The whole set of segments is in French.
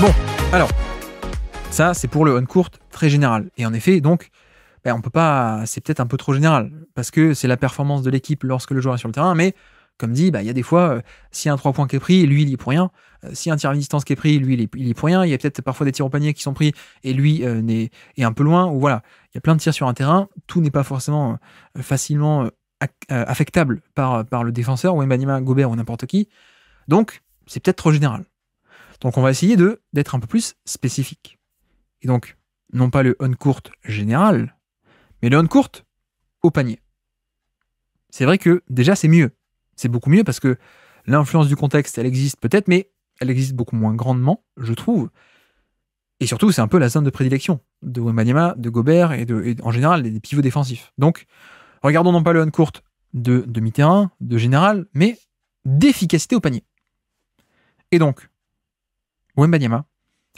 Bon, alors, ça c'est pour le on-court très général. Et en effet, donc, on peut pas, c'est peut-être un peu trop général, parce que c'est la performance de l'équipe lorsque le joueur est sur le terrain, mais comme dit, il y a des fois, s'il y a un 3 points qui est pris, lui il y est pour rien. S'il y a un tir à distance qui est pris, lui il y est pour rien. Il y a peut-être parfois des tirs au panier qui sont pris, et lui est un peu loin, ou voilà. Il y a plein de tirs sur un terrain, tout n'est pas forcément facilement affectable par le défenseur, ou Wembanyama, Gobert ou n'importe qui. Donc, c'est peut-être trop général. Donc on va essayer d'être un peu plus spécifique. Et donc, non pas le on-court général, mais le on-court au panier. C'est vrai que déjà c'est mieux. C'est beaucoup mieux parce que l'influence du contexte, elle existe peut-être, mais elle existe beaucoup moins grandement, je trouve. Et surtout, c'est un peu la zone de prédilection de Wembanyama, de Gobert et en général des pivots défensifs. Donc, regardons non pas le on-court de demi-terrain, de général, mais d'efficacité au panier. Et donc, Wembanyama,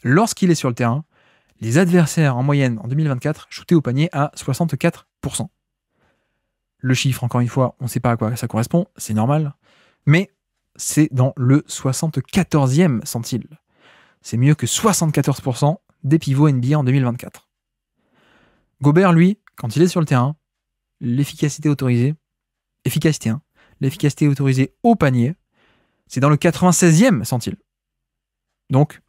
lorsqu'il est sur le terrain, les adversaires en moyenne en 2024 shootaient au panier à 64%. Le chiffre, encore une fois, on ne sait pas à quoi ça correspond, c'est normal, mais c'est dans le 74e centile. C'est mieux que 74% des pivots NBA en 2024. Gobert, lui, quand il est sur le terrain, l'efficacité autorisée au panier, c'est dans le 96e centile. Donc,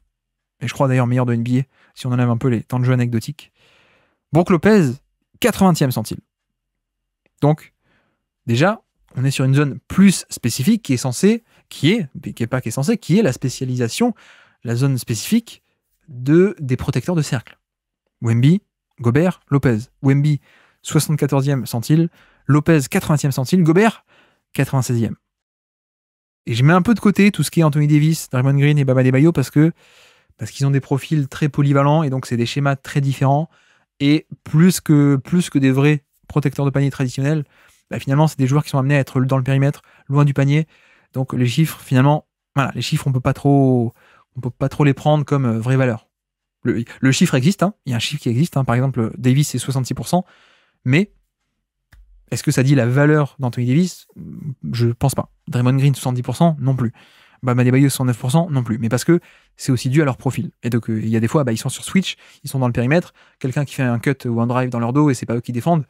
et je crois d'ailleurs meilleur de NBA, si on enlève un peu les temps de jeu anecdotiques. Brook Lopez, 80e centile. Donc, déjà, on est sur une zone plus spécifique qui est la spécialisation, la zone spécifique des protecteurs de cercle. Wemby, Gobert, Lopez. Wemby, 74e centile. Lopez, 80e centile. Gobert, 96e. Et je mets un peu de côté tout ce qui est Anthony Davis, Draymond Green et Bam Adebayo parce qu'ils ont des profils très polyvalents et donc c'est des schémas très différents. Et plus que des vrais protecteurs de panier traditionnels, finalement, c'est des joueurs qui sont amenés à être dans le périmètre, loin du panier. Donc les chiffres, finalement, voilà, les chiffres, on peut pas trop les prendre comme vraie valeur. Le chiffre existe, il y a un chiffre qui existe, par exemple, Davis c'est 66%, mais est-ce que ça dit la valeur d'Anthony Davis ? Je pense pas. Draymond Green 70% non plus. Bam Adebayo 69% non plus. Mais parce que c'est aussi dû à leur profil. Et donc il y a des fois, ils sont sur switch, ils sont dans le périmètre, quelqu'un qui fait un cut ou un drive dans leur dos et c'est pas eux qui défendent,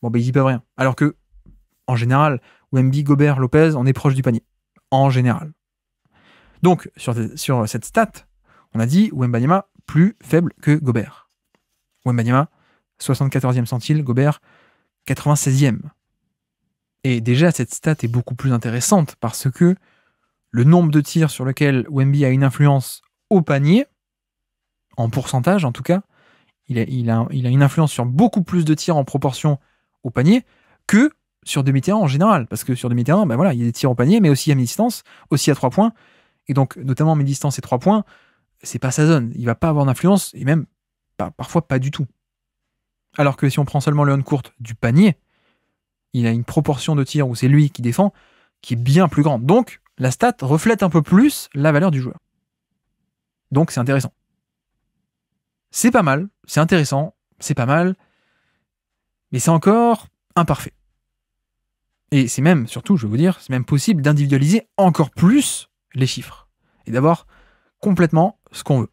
ils y peuvent rien. Alors que en général, Wemby, Gobert, Lopez, on est proche du panier. En général. Donc, sur cette stat, on a dit Wembanyama plus faible que Gobert. Wembanyama, 74e centile, Gobert, 96e. Et déjà, cette stat est beaucoup plus intéressante parce que le nombre de tirs sur lequel Wemby a une influence au panier, en pourcentage en tout cas, il a une influence sur beaucoup plus de tirs en proportion au panier que sur demi-terrain en général, parce que sur demi-terrain, il y a des tirs au panier, mais aussi à mi-distance, aussi à 3 points, et donc notamment mi-distance et 3 points, c'est pas sa zone, il va pas avoir d'influence, et même parfois pas du tout. Alors que si on prend seulement le on-court du panier, il a une proportion de tirs où c'est lui qui défend, qui est bien plus grande. Donc, la stat reflète un peu plus la valeur du joueur. Donc, c'est intéressant. C'est pas mal, c'est intéressant, c'est pas mal, mais c'est encore imparfait. Et c'est même, surtout, je vais vous dire, c'est même possible d'individualiser encore plus les chiffres et d'avoir complètement ce qu'on veut.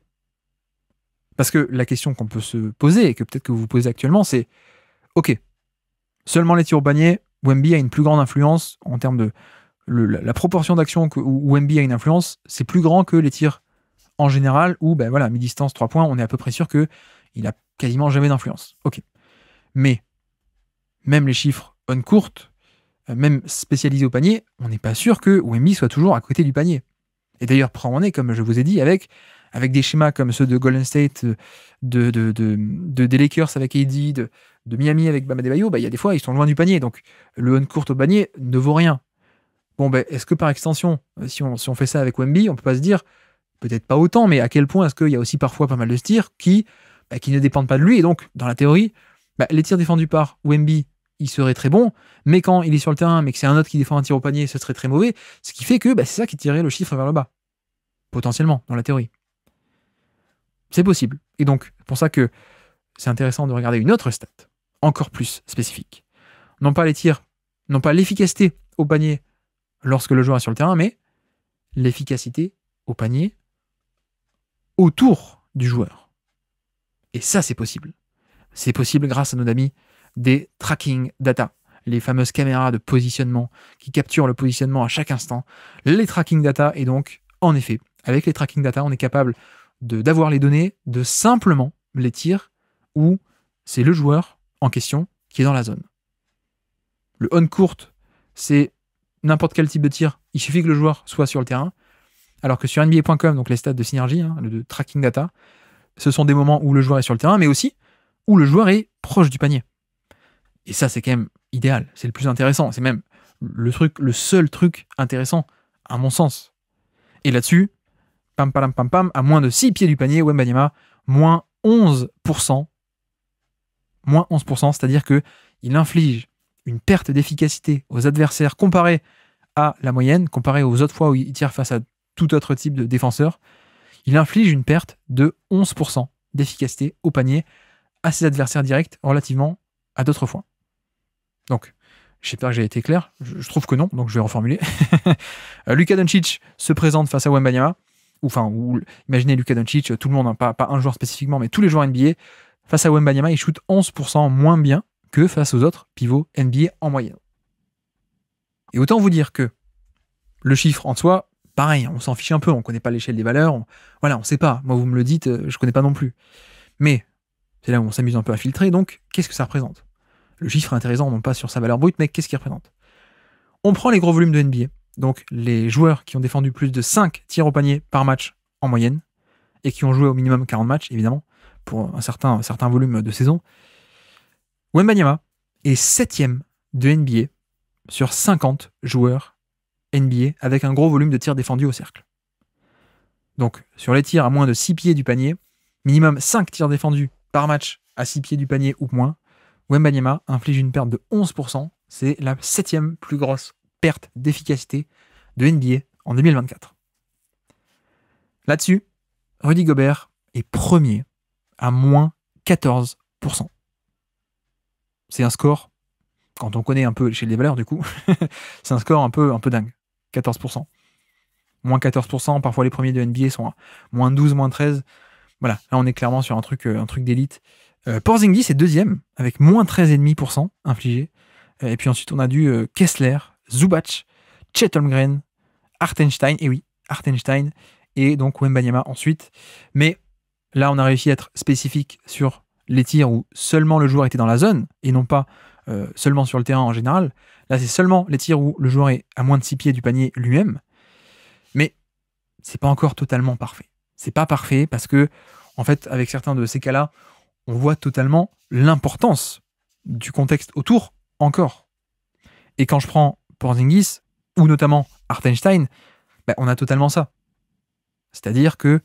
Parce que la question qu'on peut se poser, et que peut-être que vous vous posez actuellement, c'est ok, seulement les tirs au panier, Wemby a une plus grande influence en termes de la proportion d'actions où Wemby a une influence, c'est plus grand que les tirs en général où, mi-distance, 3 points, on est à peu près sûr qu'il a quasiment jamais d'influence. Ok. Mais même les chiffres on-court, même spécialisé au panier, on n'est pas sûr que Wemby soit toujours à côté du panier. Et d'ailleurs, preuve en est, comme je vous ai dit, avec des schémas comme ceux de Golden State, des Lakers avec AD, de Miami avec Bam Adebayo, il y a des fois, ils sont loin du panier. Donc, le on-court au panier ne vaut rien. Est-ce que par extension, si on fait ça avec Wemby, on peut pas se dire, peut-être pas autant, mais à quel point est-ce qu'il y a aussi parfois pas mal de tirs qui ne dépendent pas de lui. Et donc, dans la théorie, les tirs défendus par Wemby, il serait très bon, mais quand il est sur le terrain, mais que c'est un autre qui défend un tir au panier, ce serait très mauvais, ce qui fait que c'est ça qui tirerait le chiffre vers le bas, potentiellement, dans la théorie. C'est possible. Et donc, c'est pour ça que c'est intéressant de regarder une autre stat, encore plus spécifique. Non pas les tirs, non pas l'efficacité au panier lorsque le joueur est sur le terrain, mais l'efficacité au panier autour du joueur. Et ça, c'est possible. C'est possible grâce à nos amis des tracking data, les fameuses caméras de positionnement qui capturent le positionnement à chaque instant. Les tracking data, et donc, en effet, avec les tracking data, on est capable d'avoir les données de simplement les tirs où c'est le joueur en question qui est dans la zone. Le on court, c'est n'importe quel type de tir, il suffit que le joueur soit sur le terrain, alors que sur NBA.com, donc les stats de synergie, le tracking data, ce sont des moments où le joueur est sur le terrain, mais aussi où le joueur est proche du panier. Et ça, c'est quand même idéal, c'est le plus intéressant, c'est même le seul truc intéressant, à mon sens. Et là-dessus, pam, pam, pam, pam, à moins de 6 pieds du panier, Wembanyama, moins 11%, c'est-à-dire qu'il inflige une perte d'efficacité aux adversaires comparé à la moyenne, comparé aux autres fois où il tire face à tout autre type de défenseur. Il inflige une perte de 11% d'efficacité au panier à ses adversaires directs relativement à d'autres fois. Donc, j'espère que j'ai été clair. Je trouve que non, donc je vais reformuler. Luka Doncic se présente face à Wembanyama. Imaginez Luka Doncic, tout le monde, pas un joueur spécifiquement, mais tous les joueurs NBA. Face à Wembanyama, il shoot 11% moins bien que face aux autres pivots NBA en moyenne. Et autant vous dire que le chiffre en soi, pareil, on s'en fiche un peu, on ne connaît pas l'échelle des valeurs, on ne sait pas. Moi, vous me le dites, je ne connais pas non plus. Mais c'est là où on s'amuse un peu à filtrer, donc qu'est-ce que ça représente ? Le chiffre est intéressant, non pas sur sa valeur brute, mais qu'est-ce qu'il représente ? On prend les gros volumes de NBA, donc les joueurs qui ont défendu plus de 5 tirs au panier par match en moyenne, et qui ont joué au minimum 40 matchs, évidemment, pour un certain volume de saison. Wembanyama est 7e de NBA sur 50 joueurs NBA avec un gros volume de tirs défendus au cercle. Donc, sur les tirs à moins de 6 pieds du panier, minimum 5 tirs défendus par match à 6 pieds du panier ou moins, Wembanyama inflige une perte de 11%. C'est la 7e plus grosse perte d'efficacité de NBA en 2024. Là-dessus, Rudy Gobert est premier à moins 14%. C'est un score, quand on connaît un peu l'échelle des valeurs du coup, c'est un score un peu dingue. 14%. Moins 14%, parfois les premiers de NBA sont à moins 12, moins 13. Voilà, là on est clairement sur un truc d'élite. Porzingis est deuxième, avec moins 13,5% infligé. Et puis ensuite on a du Kessler, Zubac, Chet Holmgren, Hartenstein, et oui, Hartenstein, et donc Wembanyama ensuite. Mais là on a réussi à être spécifique sur les tirs où seulement le joueur était dans la zone, et non pas seulement sur le terrain en général. Là c'est seulement les tirs où le joueur est à moins de 6 pieds du panier lui-même. Mais c'est pas encore totalement parfait. C'est pas parfait parce que, en fait, avec certains de ces cas-là, on voit totalement l'importance du contexte autour encore. Et quand je prends Porzingis, ou notamment Hartenstein, on a totalement ça. C'est-à-dire que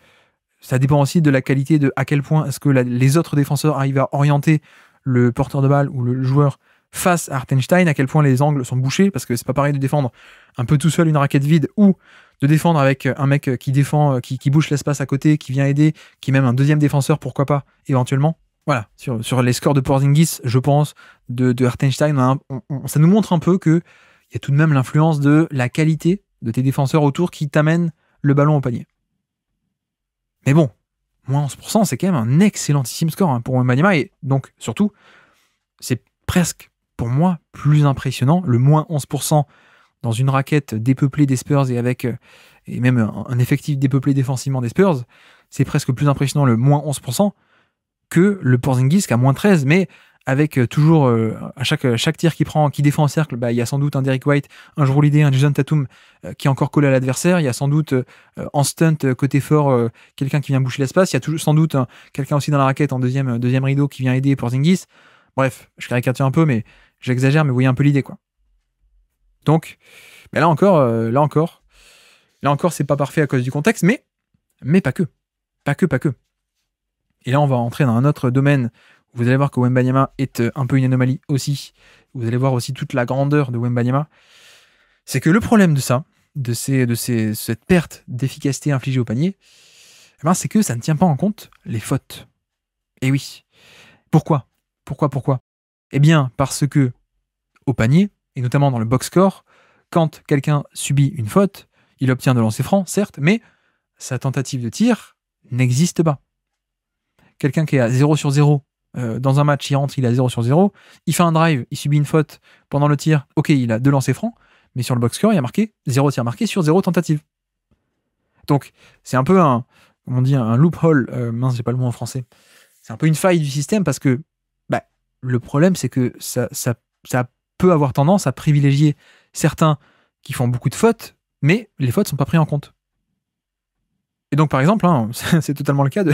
ça dépend aussi de la qualité de à quel point est-ce que les autres défenseurs arrivent à orienter le porteur de balle ou le joueur face à Hartenstein, à quel point les angles sont bouchés, parce que c'est pas pareil de défendre un peu tout seul une raquette vide ou de défendre avec un mec qui défend, qui bouche l'espace à côté, qui vient aider, qui est même un deuxième défenseur, pourquoi pas, éventuellement. Voilà, sur les scores de Porzingis, je pense, de Hartenstein, ça nous montre un peu qu'il y a tout de même l'influence de la qualité de tes défenseurs autour qui t'amènent le ballon au panier. Mais bon, moins 11%, c'est quand même un excellentissime score pour Wembanyama, et donc, surtout, c'est presque, pour moi, plus impressionnant, le moins 11% dans une raquette dépeuplée des Spurs et même un effectif dépeuplé défensivement des Spurs, c'est presque plus impressionnant le moins 11% que le Porzingis qui a moins 13, mais avec toujours à chaque tir qui défend en cercle, il y a sans doute un Derrick White, un Jrue Holiday, un Jason Tatum qui est encore collé à l'adversaire, il y a sans doute en stunt côté fort quelqu'un qui vient boucher l'espace, il y a toujours sans doute quelqu'un aussi dans la raquette en deuxième rideau qui vient aider Porzingis. Bref, je caricature un peu, mais j'exagère, mais vous voyez un peu l'idée, quoi. Donc, là encore, c'est pas parfait à cause du contexte, mais pas que. Et là, on va entrer dans un autre domaine. Vous allez voir que Wembanyama est un peu une anomalie aussi. Vous allez voir aussi toute la grandeur de Wembanyama. C'est que le problème de ça, cette perte d'efficacité infligée au panier, c'est que ça ne tient pas en compte les fautes. Et oui. Pourquoi ? Eh bien, parce que au panier, et notamment dans le box score, quand quelqu'un subit une faute, il obtient de lancer franc, certes, mais sa tentative de tir n'existe pas. Quelqu'un qui est à 0 sur 0 dans un match, il rentre, il est à 0 sur 0, il fait un drive, il subit une faute pendant le tir, ok, il a 2 lancers francs, mais sur le box score, il y a marqué 0 tir marqué sur 0 tentative. Donc, c'est un peu un loophole, mince, j'ai pas le mot en français. C'est un peu une faille du système parce que le problème, c'est que ça peut avoir tendance à privilégier certains qui font beaucoup de fautes, mais les fautes sont pas prises en compte. Et donc, par exemple, c'est totalement le cas de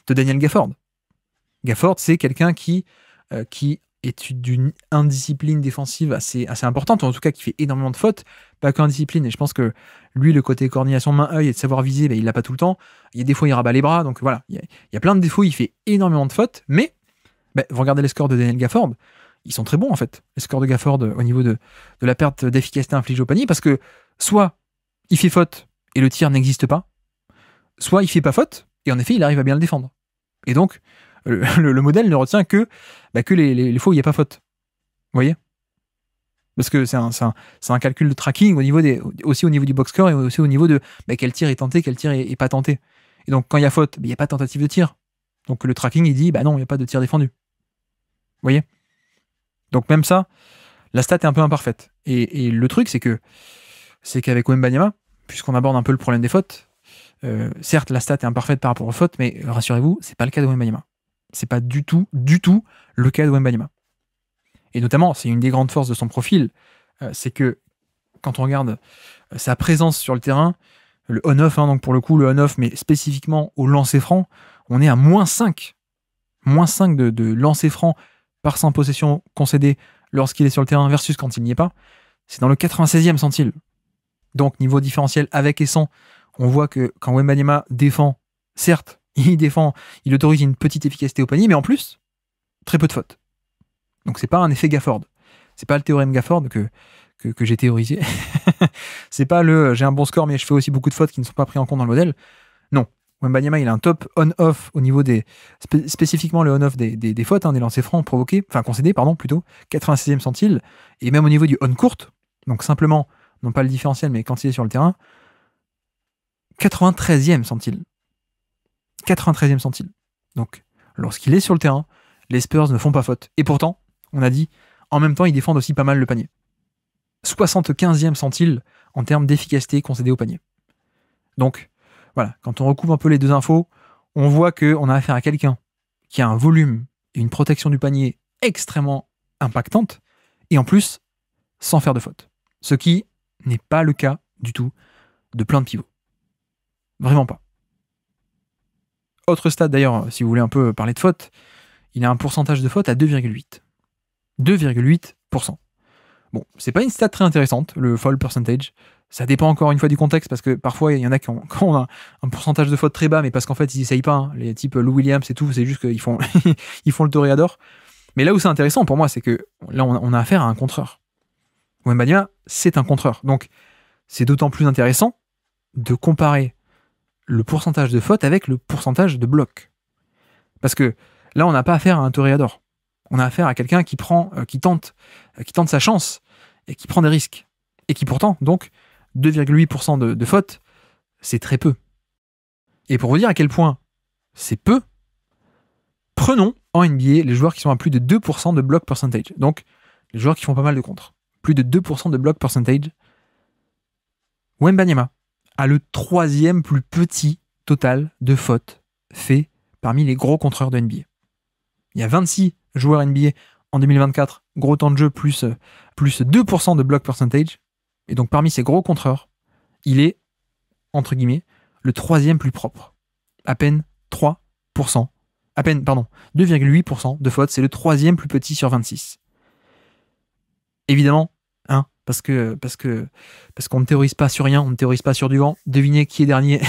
Daniel Gafford. Gafford, c'est quelqu'un qui est d'une indiscipline défensive assez importante, ou en tout cas qui fait énormément de fautes, pas qu'indiscipline. Et je pense que lui, le côté coordination main-œil et de savoir viser, il l'a pas tout le temps. Il y a des fois, il rabat les bras. Donc voilà, il y a plein de défauts, il fait énormément de fautes, mais vous regardez les scores de Daniel Gafford, ils sont très bons en fait. Les scores de Gafford au niveau de la perte d'efficacité infligée au panier, parce que soit il fait faute et le tir n'existe pas, soit il fait pas faute et en effet il arrive à bien le défendre. Et donc le modèle ne retient que les fois où il n'y a pas faute. Vous voyez ? Parce que c'est un calcul de tracking aussi au niveau du box score et aussi au niveau de quel tir est tenté, quel tir est pas tenté. Et donc quand il y a faute, il n'y a pas de tentative de tir. Donc le tracking il dit non, il n'y a pas de tir défendu. Vous voyez ? Donc même ça, la stat est un peu imparfaite. Et le truc, c'est qu'avec Wembanyama, puisqu'on aborde un peu le problème des fautes, certes, la stat est imparfaite par rapport aux fautes, mais rassurez-vous, c'est pas le cas de Wembanyama. C'est pas du tout le cas de Wembanyama. Et notamment, c'est une des grandes forces de son profil, c'est que quand on regarde sa présence sur le terrain, le on-off, donc pour le coup, le on-off, mais spécifiquement au lancer franc, on est à -5. -5 de lancer franc par 100 possessions concédées lorsqu'il est sur le terrain versus quand il n'y est pas. C'est dans le 96e centile. Donc, niveau différentiel avec et sans, on voit que quand Wembanyama défend, certes, il autorise une petite efficacité au panier, mais en plus, très peu de fautes. Donc, c'est pas un effet Gafford. C'est pas le théorème Gafford que j'ai théorisé. C'est pas j'ai un bon score, mais je fais aussi beaucoup de fautes qui ne sont pas pris en compte dans le modèle. Non. Wembanyama, il a un top on-off au niveau spécifiquement le on-off des fautes, des lancers francs concédés, plutôt, 96e centile, et même au niveau du on-court, donc simplement, non pas le différentiel, mais quand il est sur le terrain, 93e centile. 93e centile. Donc, lorsqu'il est sur le terrain, les Spurs ne font pas faute. Et pourtant, on a dit, en même temps, ils défendent aussi pas mal le panier. 75e centile en termes d'efficacité concédée au panier. Donc, voilà, quand on recoupe un peu les deux infos, on voit qu'on a affaire à quelqu'un qui a un volume et une protection du panier extrêmement impactante, et en plus, sans faire de faute. Ce qui n'est pas le cas du tout de plein de pivots. Vraiment pas. Autre stat d'ailleurs, si vous voulez un peu parler de faute, il a un pourcentage de faute à 2,8. 2,8%. Bon, c'est pas une stat très intéressante, le foul percentage. Ça dépend encore une fois du contexte, parce que parfois, il y en a qui ont un pourcentage de faute très bas, mais parce qu'en fait, ils essayent pas. Les types Lou Williams et tout, c'est juste qu'ils font, ils font le toréador. Mais là où c'est intéressant pour moi, c'est que là, on a affaire à un contreur. Wembanyama, c'est un contreur. Donc, c'est d'autant plus intéressant de comparer le pourcentage de faute avec le pourcentage de bloc. Parce que là, on n'a pas affaire à un toréador. On a affaire à quelqu'un qui tente sa chance et qui prend des risques. Et qui pourtant, donc, 2,8% de fautes, c'est très peu. Et pour vous dire à quel point c'est peu, prenons en NBA les joueurs qui sont à plus de 2% de block percentage. Donc, les joueurs qui font pas mal de contres. Plus de 2% de block percentage. Wembanyama a le 3e plus petit total de fautes fait parmi les gros contreurs de NBA. Il y a 26 joueurs NBA en 2024, gros temps de jeu plus 2% de block percentage. Et donc parmi ces gros contreurs, il est, entre guillemets, le 3e plus propre. À peine 3%. 2,8% de fautes, c'est le 3e plus petit sur 26. Évidemment, parce qu'on ne théorise pas sur rien, on ne théorise pas sur du vent. Devinez qui est dernier.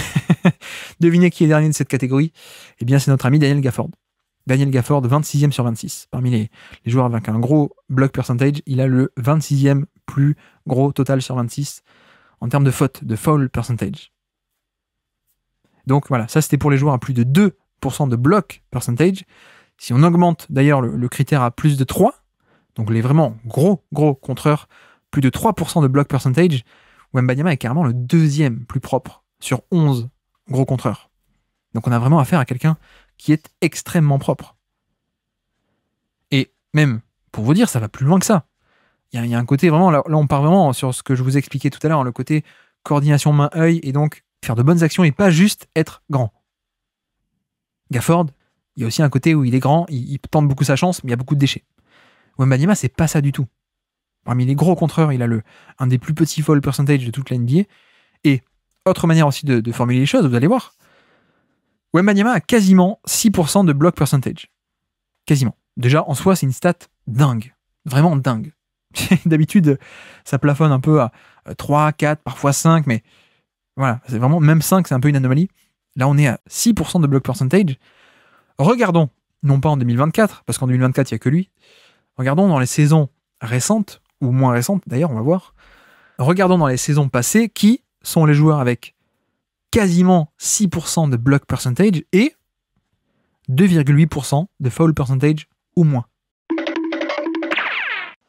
Devinez qui est dernier de cette catégorie. Eh bien, c'est notre ami Daniel Gafford. Daniel Gafford, 26e sur 26. Parmi les joueurs avec un gros block percentage, il a le 26e plus gros total sur 26 en termes de faute, de foul percentage. Donc voilà, ça c'était pour les joueurs à plus de 2% de block percentage. Si on augmente d'ailleurs le critère à plus de 3, donc les vraiment gros contreurs, plus de 3% de block percentage, Wembanyama est carrément le 2e plus propre sur 11 gros contreurs. Donc on a vraiment affaire à quelqu'un qui est extrêmement propre. Et même, pour vous dire, ça va plus loin que ça. Il y a un côté vraiment, là on part vraiment sur ce que je vous expliquais tout à l'heure, le côté coordination main-œil, et donc faire de bonnes actions et pas juste être grand. Gafford, il y a aussi un côté où il est grand, il tente beaucoup sa chance, mais il y a beaucoup de déchets. Wembanyama, c'est pas ça du tout. Parmi les gros contreurs, il a un des plus petits foul percentage de toute la NBA. Et autre manière aussi de formuler les choses, vous allez voir, Wembanyama a quasiment 6% de block percentage. Quasiment. Déjà, en soi, c'est une stat dingue. Vraiment dingue. D'habitude, ça plafonne un peu à 3, 4, parfois 5, mais voilà, c'est vraiment, même 5, c'est un peu une anomalie. Là, on est à 6% de block percentage. Regardons, non pas en 2024, parce qu'en 2024, il n'y a que lui. Regardons dans les saisons récentes, ou moins récentes d'ailleurs, on va voir. Regardons dans les saisons passées, qui sont les joueurs avec quasiment 6% de block percentage et 2,8% de foul percentage ou moins.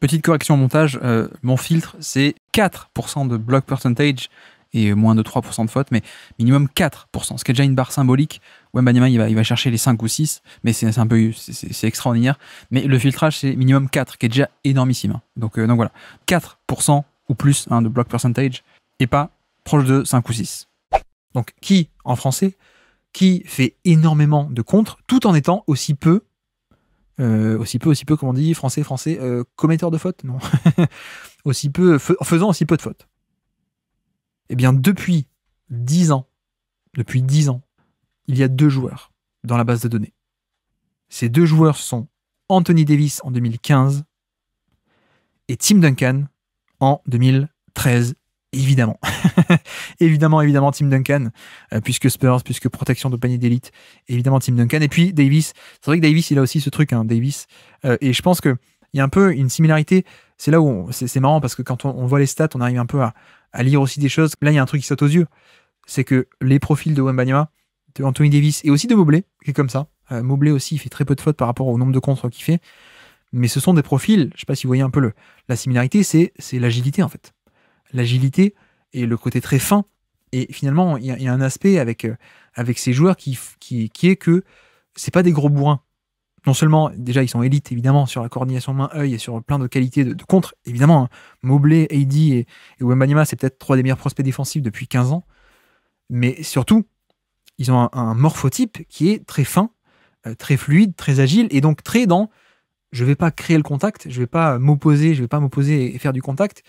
Petite correction au montage, mon filtre, c'est 4% de block percentage et moins de 3% de faute, mais minimum 4%, ce qui est déjà une barre symbolique. Wembanyama, il va chercher les 5 ou 6, mais c'est extraordinaire. Mais le filtrage, c'est minimum 4, qui est déjà énormissime. Donc voilà, 4% ou plus de block percentage, et pas proche de 5 ou 6. Donc qui, en français, qui fait énormément de contres, tout en étant aussi peu, comment on dit, français, commetteur de fautes, non, faisant aussi peu de fautes. Eh bien, depuis 10 ans, il y a 2 joueurs dans la base de données. Ces 2 joueurs sont Anthony Davis en 2015 et Tim Duncan en 2013, évidemment. évidemment, Tim Duncan, puisque Spurs, puisque protection de panier d'élite, évidemment Tim Duncan. Et puis Davis, c'est vrai que Davis, il a aussi ce truc, Davis. Et je pense qu'il y a un peu une similarité. C'est là où c'est marrant, parce que quand on voit les stats, on arrive un peu à lire aussi des choses. Là, il y a un truc qui saute aux yeux. C'est que les profils de Wembanyama, de Anthony Davis et aussi de Mobley, qui est comme ça. Mobley aussi, il fait très peu de fautes par rapport au nombre de contres qu'il fait. Mais ce sont des profils, je ne sais pas si vous voyez un peu la similarité, c'est l'agilité en fait. L'agilité et le côté très fin. Et finalement, il y a un aspect avec ces joueurs qui est que c'est pas des gros bourrins. Non seulement, déjà, ils sont élites, évidemment, sur la coordination main-œil et sur plein de qualités de contre. Évidemment, Mobley, AD et Wembanyama, c'est peut-être 3 des meilleurs prospects défensifs depuis 15 ans. Mais surtout, ils ont un morphotype qui est très fin, très fluide, très agile, et donc très dans je vais pas créer le contact, je vais pas m'opposer et faire du contact,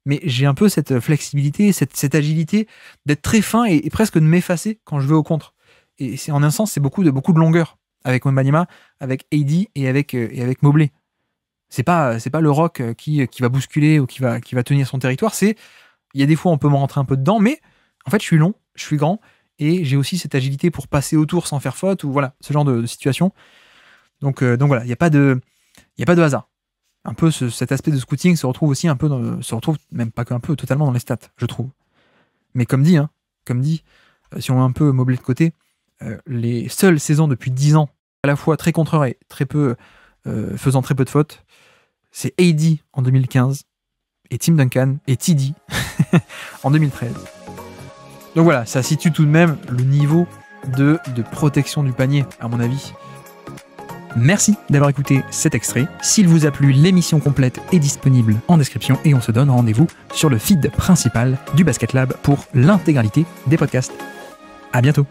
mais j'ai un peu cette flexibilité, cette agilité d'être très fin et presque de m'effacer quand je vais au contre. Et c'est en un sens, c'est beaucoup de longueur avec Wembanyama, avec AD et avec Mobley. C'est pas le rock qui va bousculer ou qui va tenir son territoire. Il y a des fois on peut me rentrer un peu dedans, mais en fait je suis long, je suis grand et j'ai aussi cette agilité pour passer autour sans faire faute ou voilà ce genre de situation. Donc voilà, il y a pas de hasard. Un peu cet aspect de scouting se retrouve aussi un peu même pas qu'un peu, totalement dans les stats, je trouve. Mais comme dit, si on met un peu Mobley de côté, les seules saisons depuis 10 ans, à la fois très contreur et très peu, faisant très peu de fautes, c'est AD en 2015 et Tim Duncan et TD en 2013. Donc voilà, ça situe tout de même le niveau de protection du panier, à mon avis. Merci d'avoir écouté cet extrait. S'il vous a plu, l'émission complète est disponible en description et on se donne rendez-vous sur le feed principal du Basket Lab pour l'intégralité des podcasts. À bientôt.